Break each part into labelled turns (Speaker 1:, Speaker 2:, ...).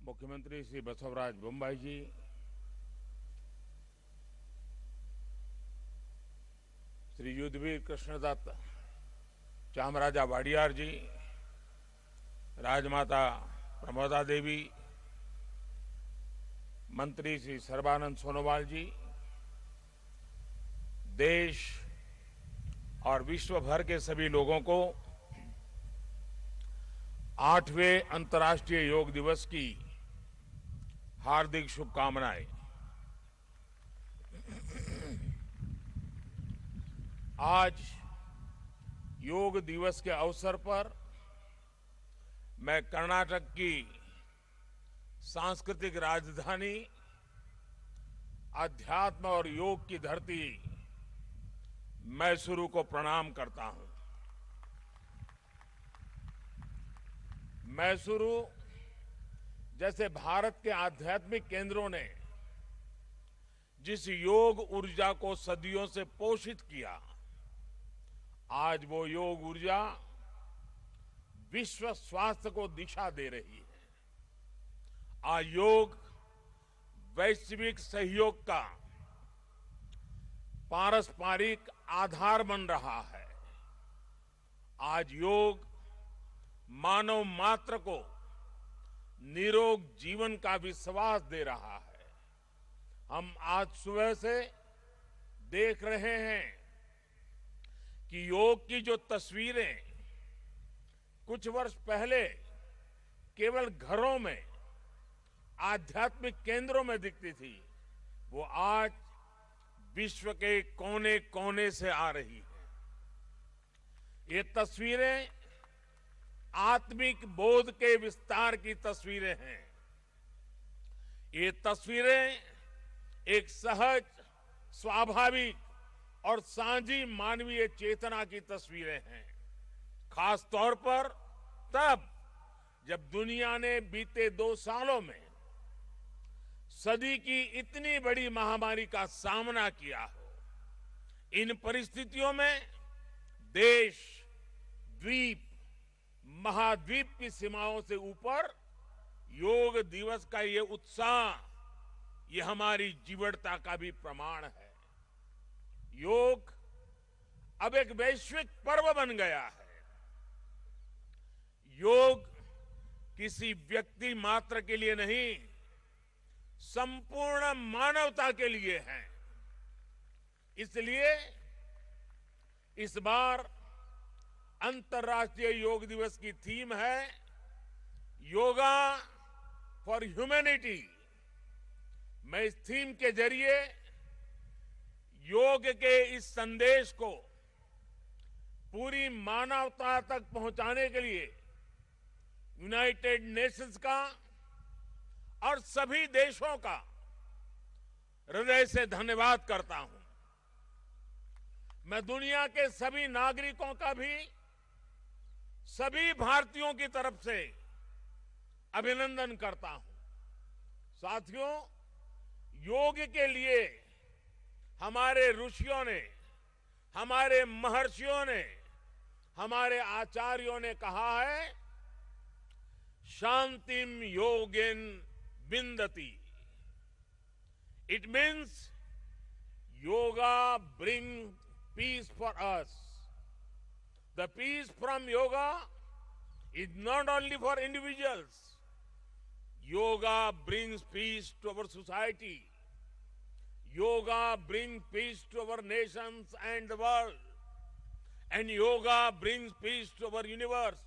Speaker 1: मुख्यमंत्री श्री बसवराज बोम्मई जी, श्री युद्धवीर कृष्णदत्त चामराजा वाडियार जी, राजमाता प्रमोदा देवी, मंत्री श्री सर्बानंद सोनोवाल जी, देश और विश्व भर के सभी लोगों को 8वें अंतर्राष्ट्रीय योग दिवस की हार्दिक शुभकामनाएं। आज योग दिवस के अवसर पर मैं कर्नाटक की सांस्कृतिक राजधानी, अध्यात्म और योग की धरती मैसूरू को प्रणाम करता हूं। मैसूरू जैसे भारत के आध्यात्मिक केंद्रों ने जिस योग ऊर्जा को सदियों से पोषित किया, आज वो योग ऊर्जा विश्व स्वास्थ्य को दिशा दे रही है। आज योग वैश्विक सहयोग का पारस्परिक आधार बन रहा है। आज योग मानव मात्र को निरोग जीवन का विश्वास दे रहा है। हम आज सुबह से देख रहे हैं कि योग की जो तस्वीरें कुछ वर्ष पहले केवल घरों में, आध्यात्मिक केंद्रों में दिखती थी, वो आज विश्व के कोने कोने से आ रही है। ये तस्वीरें आत्मिक बोध के विस्तार की तस्वीरें हैं। ये तस्वीरें एक सहज, स्वाभाविक और साझी मानवीय चेतना की तस्वीरें हैं। खास तौर पर तब जब दुनिया ने बीते 2 सालों में सदी की इतनी बड़ी महामारी का सामना किया हो। इन परिस्थितियों में देश, द्वीप, महाद्वीप की सीमाओं से ऊपर योग दिवस का ये उत्साह, ये हमारी जीवटता का भी प्रमाण है। योग अब एक वैश्विक पर्व बन गया है। योग किसी व्यक्ति मात्र के लिए नहीं, संपूर्ण मानवता के लिए है। इसलिए इस बार अंतर्राष्ट्रीय योग दिवस की थीम है योगा फॉर ह्यूमैनिटी। मैं इस थीम के जरिए योग के इस संदेश को पूरी मानवता तक पहुंचाने के लिए यूनाइटेड नेशंस का और सभी देशों का हृदय से धन्यवाद करता हूं। मैं दुनिया के सभी नागरिकों का भी सभी भारतीयों की तरफ से अभिनंदन करता हूं। साथियों, योग के लिए हमारे ऋषियों ने, हमारे महर्षियों ने, हमारे आचार्यों ने कहा है, शांतिम योगेन विंदति। It means yoga brings peace for us. The peace from yoga is not only for individuals. Yoga brings peace to our society. Yoga brings peace to our nations and the world. And yoga brings peace to our universe.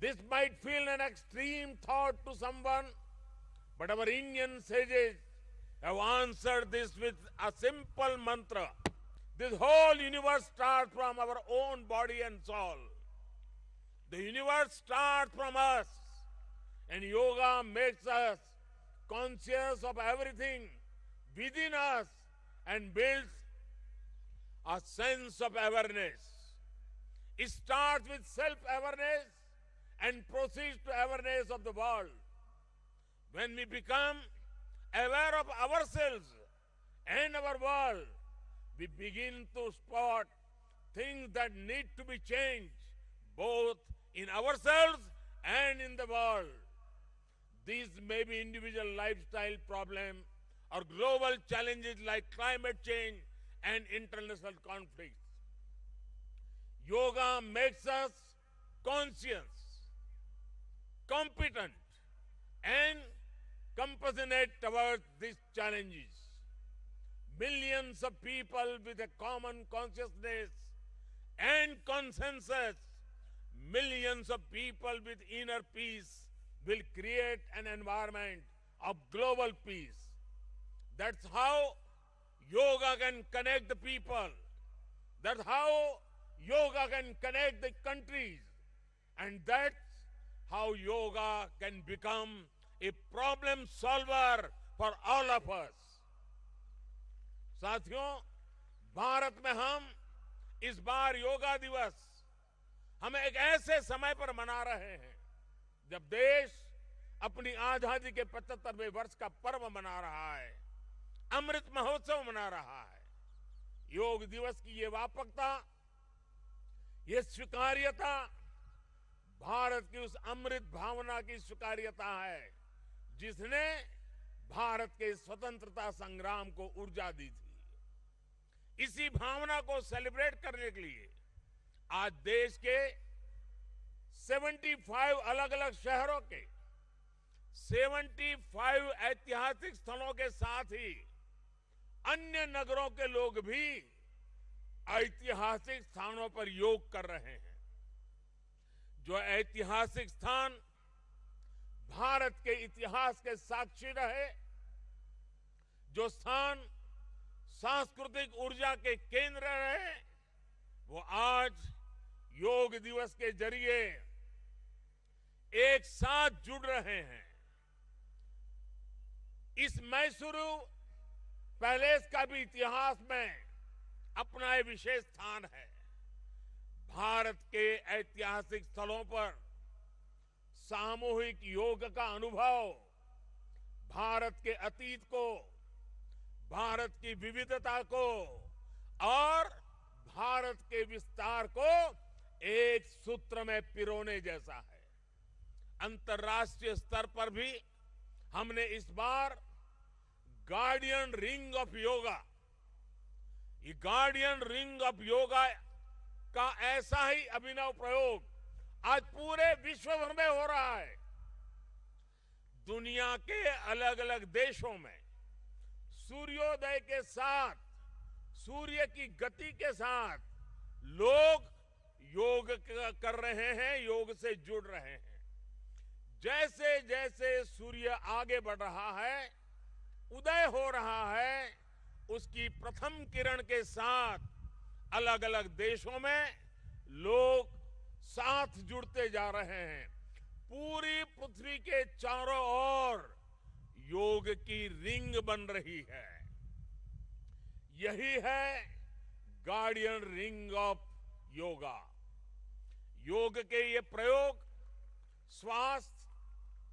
Speaker 1: This might feel an extreme thought to someone, but our Indian sages have answered this with a simple mantra. This whole universe starts from our own body and soul. The universe starts from us, and yoga makes us conscious of everything within us and builds a sense of awareness. It starts with self-awareness and proceeds to awareness of the world. When we become aware of ourselves and our world, we begin to spot things that need to be changed, both in ourselves and in the world. These may be individual lifestyle problem or global challenges like climate change and international conflicts. Yoga makes us conscious, competent, and compassionate towards these challenges. Millions of people with a common consciousness and consensus, millions of people with inner peace will create an environment of global peace. That's how yoga can connect the people. That's how yoga can connect the countries. And that's how yoga can become a problem solver for all of us. साथियों, भारत में हम इस बार योगा दिवस हम एक ऐसे समय पर मना रहे हैं जब देश अपनी आजादी के 75वें वर्ष का पर्व मना रहा है, अमृत महोत्सव मना रहा है। योग दिवस की ये व्यापकता, ये स्वीकार्यता भारत की उस अमृत भावना की स्वीकार्यता है जिसने भारत के स्वतंत्रता संग्राम को ऊर्जा दी थी। इसी भावना को सेलिब्रेट करने के लिए आज देश के 75 अलग अलग शहरों के 75 ऐतिहासिक स्थलों के साथ ही अन्य नगरों के लोग भी ऐतिहासिक स्थानों पर योग कर रहे हैं। जो ऐतिहासिक स्थान भारत के इतिहास के साक्षी रहे, जो स्थान सांस्कृतिक ऊर्जा के केंद्र रहे, वो आज योग दिवस के जरिए एक साथ जुड़ रहे हैं। इस मैसूरू पैलेस का भी इतिहास में अपना एक विशेष स्थान है। भारत के ऐतिहासिक स्थलों पर सामूहिक योग का अनुभव भारत के अतीत को, भारत की विविधता को और भारत के विस्तार को एक सूत्र में पिरोने जैसा है। अंतर्राष्ट्रीय स्तर पर भी हमने इस बार गार्डियन रिंग ऑफ योगा, ये गार्डियन रिंग ऑफ योगा का ऐसा ही अभिनव प्रयोग आज पूरे विश्व भर में हो रहा है। दुनिया के अलग अलग देशों में सूर्योदय के साथ, सूर्य की गति के साथ लोग योग कर रहे हैं, योग से जुड़ रहे हैं। जैसे जैसे सूर्य आगे बढ़ रहा है, उदय हो रहा है, उसकी प्रथम किरण के साथ अलग अलग देशों में लोग साथ जुड़ते जा रहे हैं। पूरी पृथ्वी के चारों ओर योग की रिंग बन रही है। यही है गार्डियन रिंग ऑफ योगा। योग के ये प्रयोग स्वास्थ्य,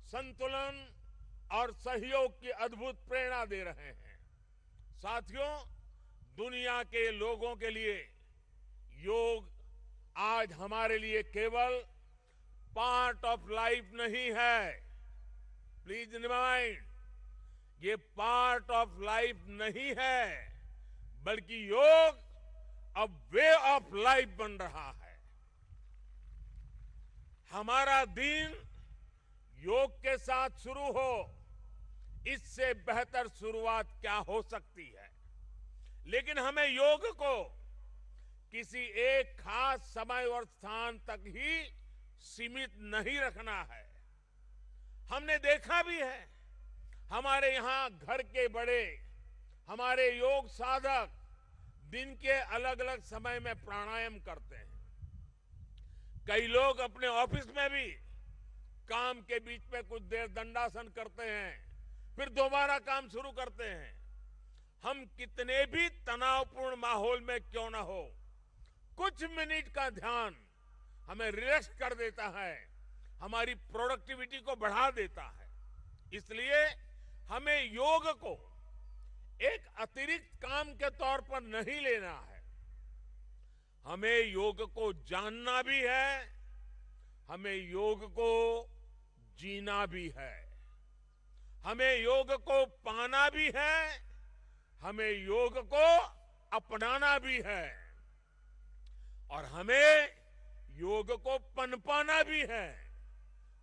Speaker 1: संतुलन और सहयोग की अद्भुत प्रेरणा दे रहे हैं। साथियों, दुनिया के लोगों के लिए योग आज हमारे लिए केवल पार्ट ऑफ लाइफ नहीं है। प्लीज रिमाइंड, ये पार्ट ऑफ लाइफ नहीं है, बल्कि योग अब वे ऑफ लाइफ बन रहा है। हमारा दिन योग के साथ शुरू हो, इससे बेहतर शुरुआत क्या हो सकती है। लेकिन हमें योग को किसी एक खास समय और स्थान तक ही सीमित नहीं रखना है। हमने देखा भी है, हमारे यहां घर के बड़े, हमारे योग साधक दिन के अलग अलग समय में प्राणायाम करते हैं। कई लोग अपने ऑफिस में भी काम के बीच में कुछ देर दंडासन करते हैं, फिर दोबारा काम शुरू करते हैं। हम कितने भी तनावपूर्ण माहौल में क्यों ना हो, कुछ मिनट का ध्यान हमें रिलैक्स कर देता है, हमारी प्रोडक्टिविटी को बढ़ा देता है। इसलिए हमें योग को एक अतिरिक्त काम के तौर पर नहीं लेना है। हमें योग को जानना भी है, हमें योग को जीना भी है। हमें योग को पाना भी है, हमें योग को अपनाना भी है और हमें योग को पनपाना भी है।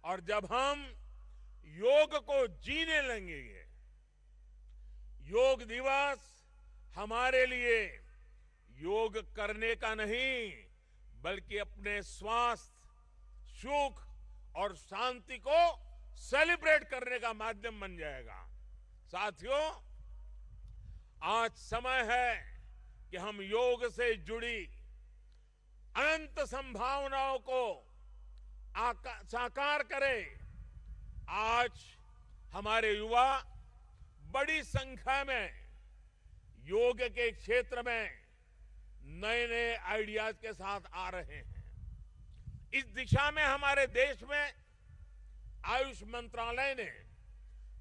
Speaker 1: और जब हम योग को जीने लगेंगे, योग दिवस हमारे लिए योग करने का नहीं बल्कि अपने स्वास्थ्य, सुख और शांति को सेलिब्रेट करने का माध्यम बन जाएगा। साथियों, आज समय है कि हम योग से जुड़ी अनंत संभावनाओं को साकार करें। आज हमारे युवा बड़ी संख्या में योग के क्षेत्र में नए नए आइडियाज के साथ आ रहे हैं। इस दिशा में हमारे देश में आयुष मंत्रालय ने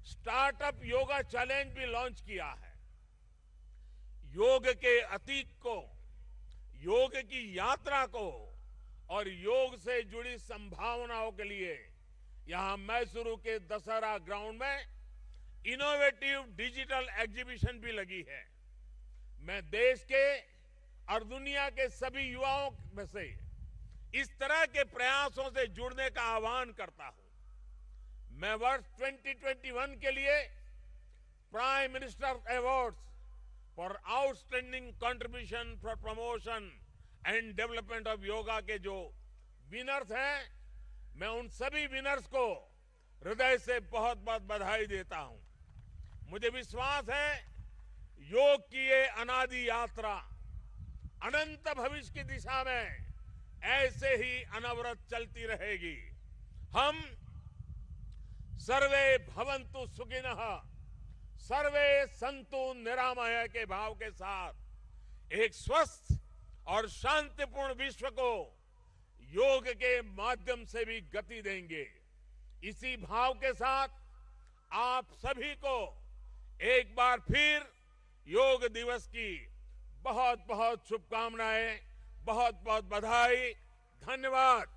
Speaker 1: स्टार्टअप योगा चैलेंज भी लॉन्च किया है। योग के अतीत को, योग की यात्रा को और योग से जुड़ी संभावनाओं के लिए यहां मैसूरू के दशहरा ग्राउंड में इनोवेटिव डिजिटल एग्जीबिशन भी लगी है। मैं देश के और दुनिया के सभी युवाओं में से इस तरह के प्रयासों से जुड़ने का आह्वान करता हूं। मैं वर्ष 2021 के लिए prime minister awards for outstanding contribution for promotion and development of yoga के जो विनर्स हैं, मैं उन सभी विनर्स को हृदय से बहुत बहुत बधाई देता हूं। मुझे विश्वास है योग की ये अनादि यात्रा अनंत भविष्य की दिशा में ऐसे ही अनवरत चलती रहेगी। हम सर्वे भवन्तु सुखिनः, सर्वे सन्तु निरामय के भाव के साथ एक स्वस्थ और शांतिपूर्ण विश्व को योग के माध्यम से भी गति देंगे। इसी भाव के साथ आप सभी को एक बार फिर योग दिवस की बहुत बहुत शुभकामनाएं, बहुत बहुत बधाई। धन्यवाद।